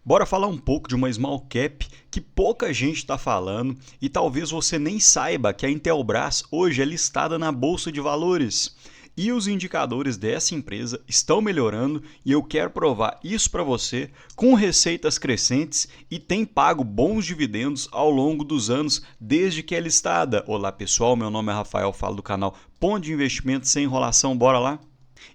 Bora falar um pouco de uma small cap que pouca gente está falando e talvez você nem saiba que a Intelbras hoje é listada na Bolsa de Valores. E os indicadores dessa empresa estão melhorando e eu quero provar isso para você com receitas crescentes e tem pago bons dividendos ao longo dos anos desde que é listada. Olá pessoal, meu nome é Rafael, falo do canal Ponto de Investimento Sem Enrolação, bora lá?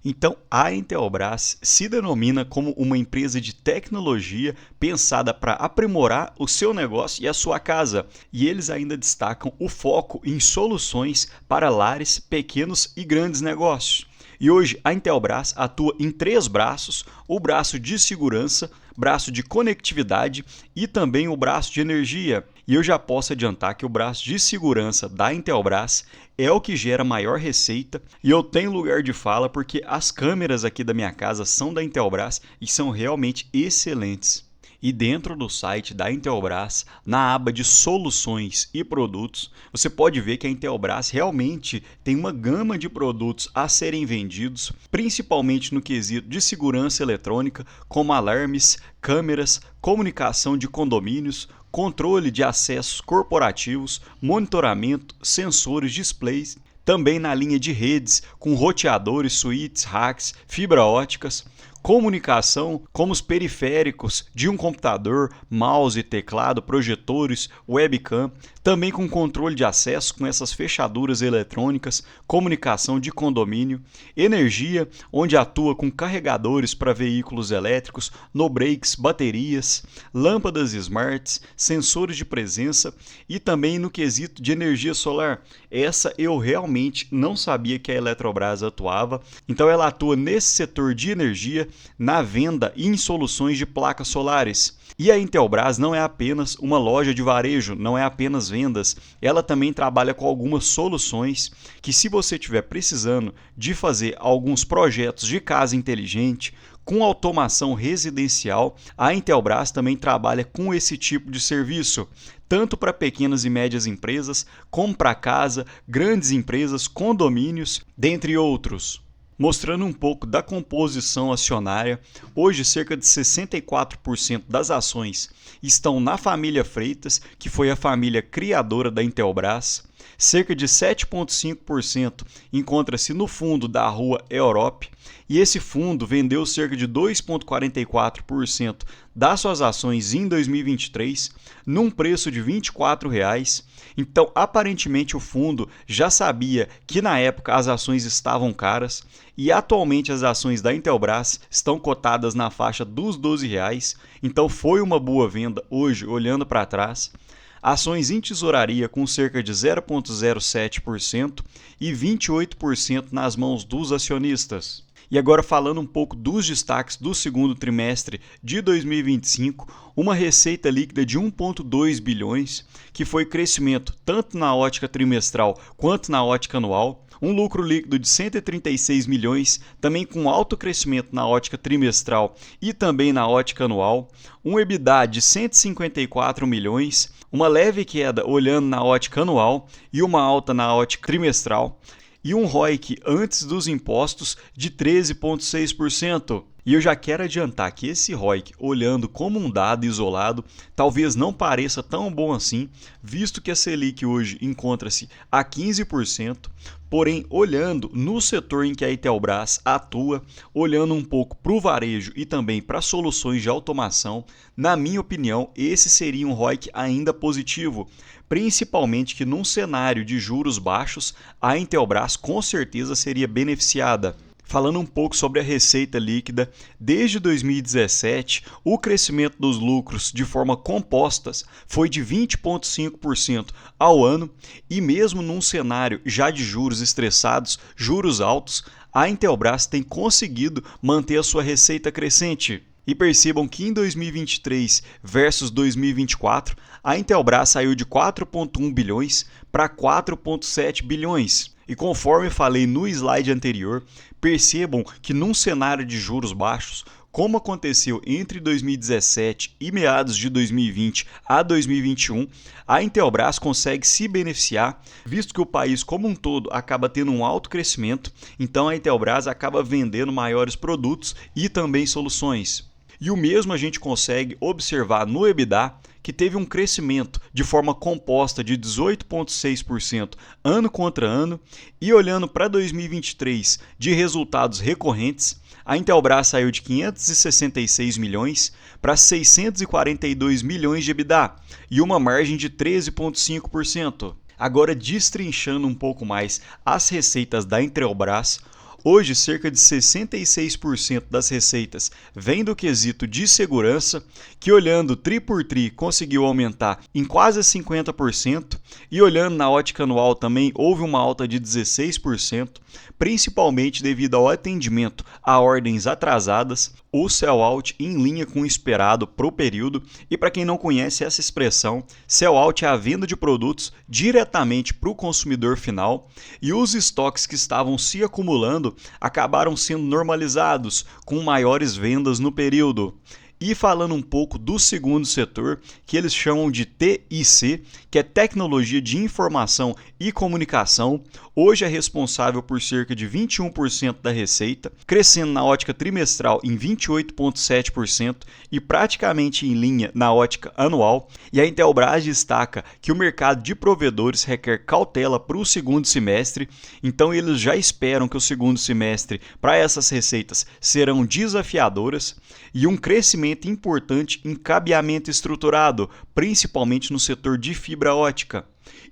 Então, a Intelbras se denomina como uma empresa de tecnologia pensada para aprimorar o seu negócio e a sua casa. E eles ainda destacam o foco em soluções para lares, pequenos e grandes negócios. E hoje a Intelbras atua em três braços: o braço de segurança, braço de conectividade e também o braço de energia. E eu já posso adiantar que o braço de segurança da Intelbras é o que gera maior receita e eu tenho lugar de fala porque as câmeras aqui da minha casa são da Intelbras e são realmente excelentes. E dentro do site da Intelbras, na aba de soluções e produtos, você pode ver que a Intelbras realmente tem uma gama de produtos a serem vendidos, principalmente no quesito de segurança eletrônica, como alarmes, câmeras, comunicação de condomínios, controle de acessos corporativos, monitoramento, sensores, displays, também na linha de redes, com roteadores, switches, racks, fibra óticas, comunicação, como os periféricos de um computador, mouse, teclado, projetores, webcam, também com controle de acesso com essas fechaduras eletrônicas, comunicação de condomínio, energia, onde atua com carregadores para veículos elétricos, no-breaks, baterias, lâmpadas smarts, sensores de presença e também no quesito de energia solar. Essa eu realmente não sabia que a Eletrobras atuava, então ela atua nesse setor de energia, na venda e em soluções de placas solares. E a Intelbras não é apenas uma loja de varejo, não é apenas vendas, ela também trabalha com algumas soluções que, se você estiver precisando de fazer alguns projetos de casa inteligente, com automação residencial, a Intelbras também trabalha com esse tipo de serviço, tanto para pequenas e médias empresas, como para casa, grandes empresas, condomínios, dentre outros. Mostrando um pouco da composição acionária, hoje cerca de 64% das ações estão na família Freitas, que foi a família criadora da Intelbras. Cerca de 7,5% encontra-se no fundo da Rua Europe, e esse fundo vendeu cerca de 2,44% das suas ações em 2023, num preço de R$ 24,00. Então, aparentemente, o fundo já sabia que na época as ações estavam caras e atualmente as ações da Intelbras estão cotadas na faixa dos R$ 12,00. Então, foi uma boa venda hoje, olhando para trás. Ações em tesouraria com cerca de 0,07% e 28% nas mãos dos acionistas. E agora falando um pouco dos destaques do segundo trimestre de 2025, uma receita líquida de 1,2 bilhões, que foi crescimento tanto na ótica trimestral quanto na ótica anual, um lucro líquido de 136 milhões, também com alto crescimento na ótica trimestral e também na ótica anual, um EBITDA de 154 milhões, uma leve queda olhando na ótica anual e uma alta na ótica trimestral, e um ROIC antes dos impostos de 13,6%. E eu já quero adiantar que esse ROIC, olhando como um dado isolado, talvez não pareça tão bom assim, visto que a Selic hoje encontra-se a 15%, porém, olhando no setor em que a Intelbras atua, olhando um pouco para o varejo e também para soluções de automação, na minha opinião, esse seria um ROIC ainda positivo, principalmente que num cenário de juros baixos, a Intelbras com certeza seria beneficiada. Falando um pouco sobre a receita líquida, desde 2017, o crescimento dos lucros de forma compostas foi de 20,5% ao ano e mesmo num cenário já de juros estressados, juros altos, a Intelbras tem conseguido manter a sua receita crescente. E percebam que em 2023 versus 2024, a Intelbras saiu de 4,1 bilhões para 4,7 bilhões. E conforme falei no slide anterior, percebam que num cenário de juros baixos, como aconteceu entre 2017 e meados de 2020 a 2021, a Intelbras consegue se beneficiar, visto que o país como um todo acaba tendo um alto crescimento, então a Intelbras acaba vendendo maiores produtos e também soluções. E o mesmo a gente consegue observar no EBITDA, que teve um crescimento de forma composta de 18,6% ano contra ano, e olhando para 2023 de resultados recorrentes, a Intelbras saiu de 566 milhões para 642 milhões de EBITDA e uma margem de 13,5%. Agora, destrinchando um pouco mais as receitas da Intelbras, hoje, cerca de 66% das receitas vem do quesito de segurança, que olhando tri por tri conseguiu aumentar em quase 50%, e olhando na ótica anual também houve uma alta de 16%, principalmente devido ao atendimento a ordens atrasadas, o sell-out em linha com o esperado para o período. E para quem não conhece essa expressão, sell-out é a venda de produtos diretamente para o consumidor final, e os estoques que estavam se acumulando acabaram sendo normalizados com maiores vendas no período. E falando um pouco do segundo setor, que eles chamam de TIC, que é Tecnologia de Informação e Comunicação, hoje é responsável por cerca de 21% da receita, crescendo na ótica trimestral em 28,7% e praticamente em linha na ótica anual. E a Intelbras destaca que o mercado de provedores requer cautela para o segundo semestre, então eles já esperam que o segundo semestre para essas receitas serão desafiadoras, e um crescimento importante em cabeamento estruturado, principalmente no setor de fibra ótica.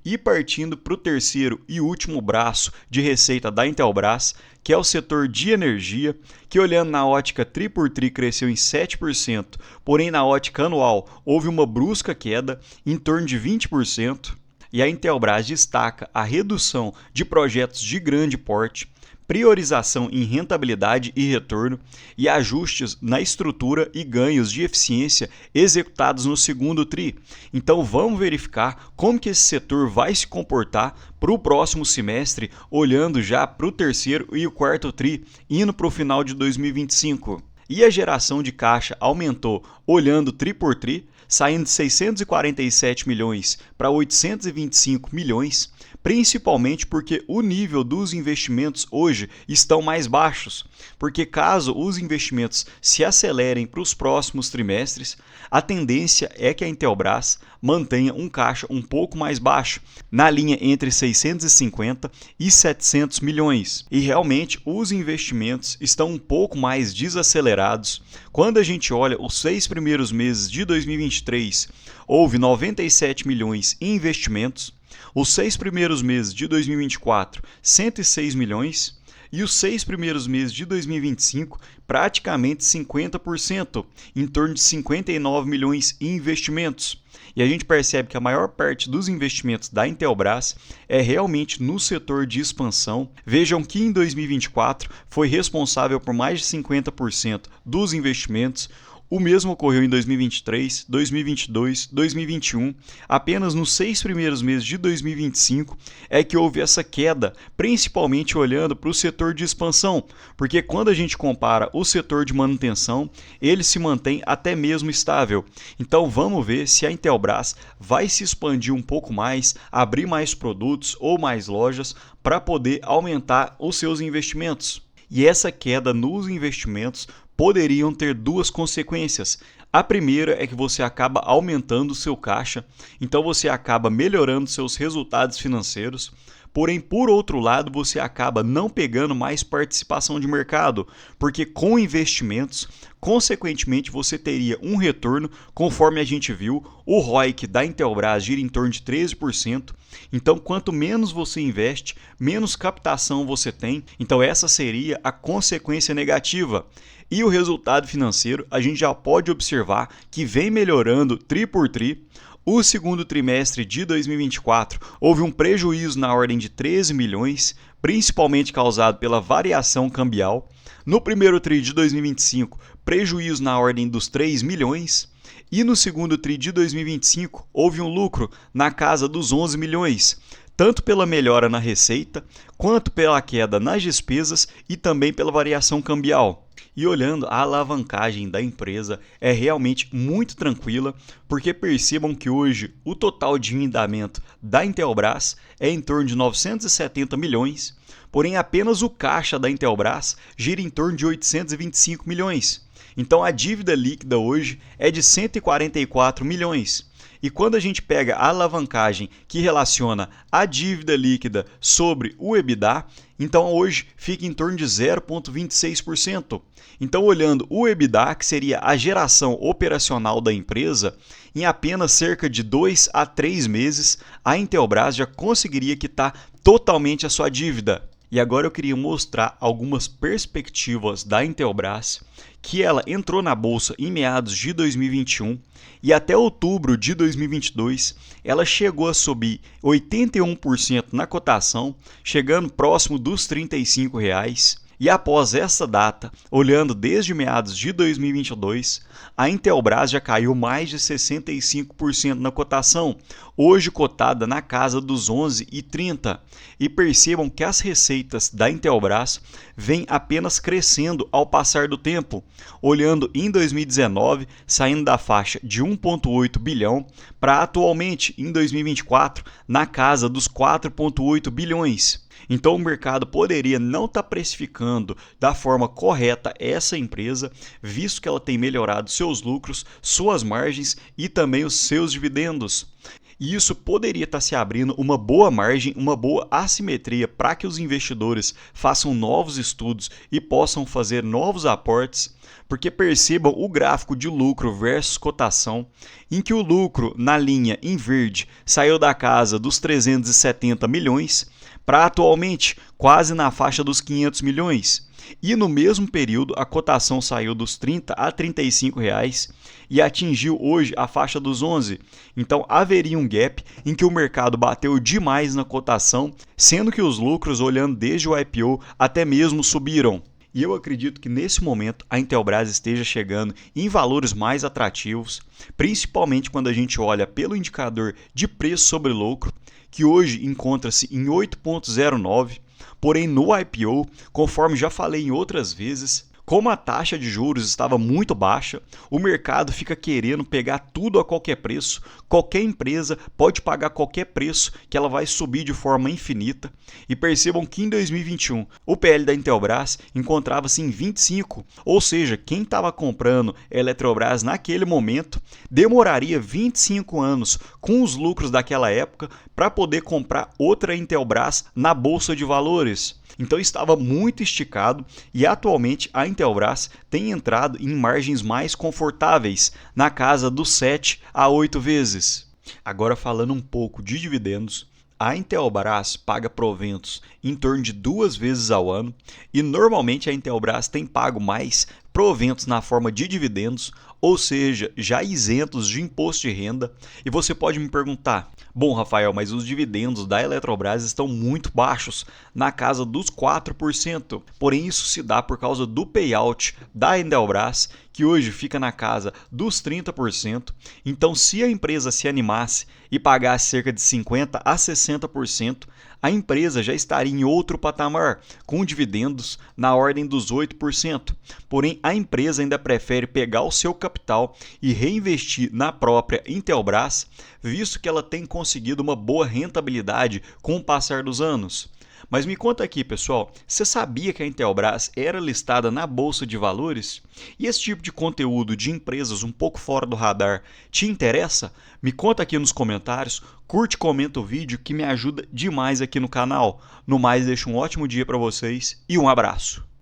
E partindo para o terceiro e último braço de receita da Intelbras, que é o setor de energia, que olhando na ótica tri por tri cresceu em 7%, porém na ótica anual houve uma brusca queda em torno de 20%, e a Intelbras destaca a redução de projetos de grande porte, priorização em rentabilidade e retorno e ajustes na estrutura e ganhos de eficiência executados no segundo tri. Então vamos verificar como que esse setor vai se comportar para o próximo semestre, olhando já para o terceiro e o quarto tri, indo para o final de 2025. E a geração de caixa aumentou olhando tri por tri, saindo de 647 milhões para 825 milhões, principalmente porque o nível dos investimentos hoje estão mais baixos, porque caso os investimentos se acelerem para os próximos trimestres, a tendência é que a Intelbras mantenha um caixa um pouco mais baixo, na linha entre 650 e 700 milhões. E realmente os investimentos estão um pouco mais desacelerados. Quando a gente olha os 6 primeiros meses de 2023, houve 97 milhões em investimentos, os 6 primeiros meses de 2024, 106 milhões, e os 6 primeiros meses de 2025, praticamente 50%, em torno de 59 milhões em investimentos. E a gente percebe que a maior parte dos investimentos da Intelbras é realmente no setor de expansão. Vejam que em 2024 foi responsável por mais de 50% dos investimentos. O mesmo ocorreu em 2023, 2022, 2021. Apenas nos 6 primeiros meses de 2025 é que houve essa queda, principalmente olhando para o setor de expansão, porque quando a gente compara o setor de manutenção, ele se mantém até mesmo estável. Então vamos ver se a Intelbras vai se expandir um pouco mais, abrir mais produtos ou mais lojas para poder aumentar os seus investimentos. E essa queda nos investimentos poderiam ter duas consequências. A primeira é que você acaba aumentando o seu caixa, então você acaba melhorando seus resultados financeiros. Porém, por outro lado, você acaba não pegando mais participação de mercado, porque com investimentos, consequentemente, você teria um retorno, conforme a gente viu, o ROIC da Intelbras gira em torno de 13%. Então, quanto menos você investe, menos captação você tem. Então, essa seria a consequência negativa. E o resultado financeiro, a gente já pode observar que vem melhorando tri por tri. O segundo trimestre de 2024 houve um prejuízo na ordem de 13 milhões, principalmente causado pela variação cambial. No primeiro tri de 2025, prejuízo na ordem dos 3 milhões. E no segundo tri de 2025, houve um lucro na casa dos 11 milhões, tanto pela melhora na receita, quanto pela queda nas despesas e também pela variação cambial. E olhando, a alavancagem da empresa é realmente muito tranquila, porque percebam que hoje o total de endividamento da Intelbras é em torno de 970 milhões, porém apenas o caixa da Intelbras gira em torno de 825 milhões. Então a dívida líquida hoje é de 144 milhões. E quando a gente pega a alavancagem que relaciona a dívida líquida sobre o EBITDA, então hoje fica em torno de 0,26%. Então, olhando o EBITDA, que seria a geração operacional da empresa, em apenas cerca de 2 a 3 meses, a Intelbras já conseguiria quitar totalmente a sua dívida. E agora eu queria mostrar algumas perspectivas da Intelbras, que ela entrou na bolsa em meados de 2021 e até outubro de 2022 ela chegou a subir 81% na cotação, chegando próximo dos R$ 35. E após essa data, olhando desde meados de 2022, a Intelbras já caiu mais de 65% na cotação, hoje cotada na casa dos 11,30. E percebam que as receitas da Intelbras vêm apenas crescendo ao passar do tempo, olhando em 2019, saindo da faixa de 1,8 bilhão para atualmente, em 2024, na casa dos 4,8 bilhões. Então o mercado poderia não estar precificando da forma correta essa empresa, visto que ela tem melhorado seus lucros, suas margens e também os seus dividendos. E isso poderia estar se abrindo uma boa margem, uma boa assimetria para que os investidores façam novos estudos e possam fazer novos aportes, porque percebam o gráfico de lucro versus cotação, em que o lucro na linha em verde saiu da casa dos 370 milhões para atualmente quase na faixa dos 500 milhões. E no mesmo período a cotação saiu dos 30 a 35 reais e atingiu hoje a faixa dos 11. Então haveria um gap em que o mercado bateu demais na cotação, sendo que os lucros, olhando desde o IPO, até mesmo subiram. E eu acredito que nesse momento a Intelbras esteja chegando em valores mais atrativos, principalmente quando a gente olha pelo indicador de preço sobre lucro, que hoje encontra-se em 8,09, porém no IPO, conforme já falei em outras vezes, como a taxa de juros estava muito baixa, o mercado fica querendo pegar tudo a qualquer preço. Qualquer empresa pode pagar qualquer preço que ela vai subir de forma infinita. E percebam que em 2021 o PL da Intelbras encontrava-se em 25, ou seja, quem estava comprando Eletrobras naquele momento demoraria 25 anos com os lucros daquela época para poder comprar outra Intelbras na Bolsa de Valores. Então estava muito esticado e atualmente a Intelbras tem entrado em margens mais confortáveis, na casa dos 7 a 8 vezes. Agora falando um pouco de dividendos, a Intelbras paga proventos em torno de 2 vezes ao ano e normalmente a Intelbras tem pago mais proventos na forma de dividendos, ou seja, já isentos de imposto de renda. E você pode me perguntar: bom, Rafael, mas os dividendos da Eletrobras estão muito baixos, na casa dos 4%. Porém, isso se dá por causa do payout da Intelbras, que hoje fica na casa dos 30%. Então, se a empresa se animasse e pagasse cerca de 50% a 60%, a empresa já estaria em outro patamar, com dividendos na ordem dos 8%. Porém, a empresa ainda prefere pegar o seu capital e reinvestir na própria Intelbras, visto que ela tem conseguido uma boa rentabilidade com o passar dos anos. Mas me conta aqui, pessoal, você sabia que a Intelbras era listada na Bolsa de Valores? E esse tipo de conteúdo de empresas um pouco fora do radar te interessa? Me conta aqui nos comentários, curte e comenta o vídeo que me ajuda demais aqui no canal. No mais, deixo um ótimo dia para vocês e um abraço!